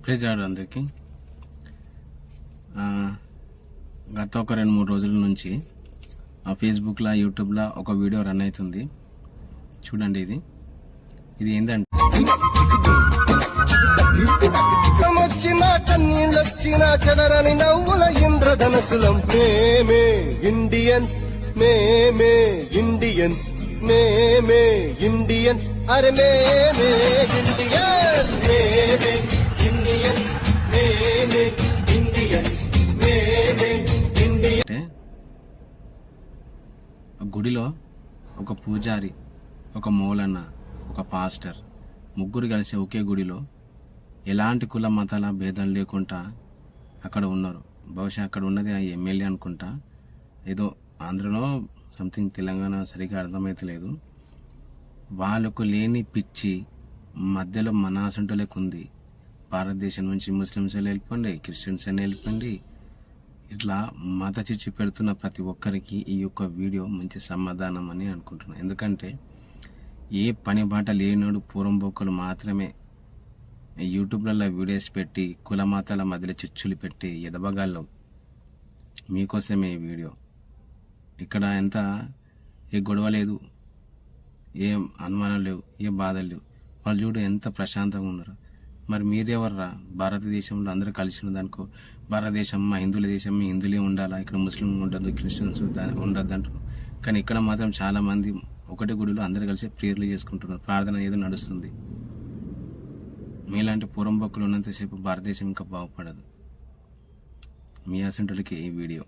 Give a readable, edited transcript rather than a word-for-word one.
Praise lord అందరికీ. గత ఒక 2-3 రోజుల నుంచి ఫేస్బుక్లో, యూట్యూబ్లో ఒక వీడియో రన్ అవుతుంది. చూడండి, ఇది ఏంటంటే వచ్చిన కన్నీళ్ళొచ్చిన చెదరని నవ్వుల ఇంద్రధనసులం మేమే ఇండియన్స్, మేమే ఇండియన్స్, మేమే ఇండియన్స్, అరే మేమే ఇండియన్స్, మేమే ఇండియన్స్, మేమే ఇండియన్స్, మేమే ఇండియన్స్. గుడిలో ఒక పూజారి, ఒక మౌలన్న, ఒక పాస్టర్ ముగ్గురు కలిసి ఒకే గుడిలో ఎలాంటి కుల మతాల భేదం లేకుండా అక్కడ ఉన్నారు. బహుశా అక్కడ ఉన్నది ఆ ఎమ్మెల్యే అనుకుంటా, ఏదో ఆంధ్రలో సంథింగ్, తెలంగాణ సరిగ్గా అర్థమైతలేదు. వాళ్ళకు లేని పిచ్చి మధ్యలో మన అసంటోళ్ళకు ఉంది. భారతదేశం నుంచి ముస్లిమ్స్ వెళ్ళిపోండి, క్రిస్టియన్స్ అని వెళ్ళిపోండి, ఇట్లా మత చిచ్చు పెడుతున్న ప్రతి ఒక్కరికి ఈ యొక్క వీడియో మంచి సమాధానం అని అనుకుంటున్నాను. ఎందుకంటే ఏ పని బాట లేనోడు పూర్వంబోకలు మాత్రమే యూట్యూబ్లలో వీడియోస్ పెట్టి కుల మతాల మధ్యలో చిచ్చులు పెట్టి ఎదబగాళ్ళు. మీకోసమే ఈ వీడియో. ఇక్కడ ఎంత ఏ గొడవ లేదు, ఏ అనుమానం లేవు, ఏ బాధలు లేవు. వాళ్ళు చూడు ఎంత ప్రశాంతంగా ఉన్నారు. మరి మీరెవర్రా? భారతదేశంలో అందరూ కలిసి ఉన్నదనుకో, భారతదేశం మా హిందువుల దేశం, మీ హిందువులే ఉండాలా, ఇక్కడ ముస్లిం ఉండద్దు, క్రిస్టియన్స్ ఉండద్దు అంటారు. కానీ ఇక్కడ మాత్రం చాలా మంది ఒకటే గుడిలో అందరూ కలిసి ప్రేయర్లు చేసుకుంటున్నారు. ప్రార్థన ఏదో నడుస్తుంది. మీలాంటి పూర్వంబొక్కులు ఉన్నంతసేపు భారతదేశం ఇంకా బాగుపడదు. మీ అసంటులకి ఈ వీడియో.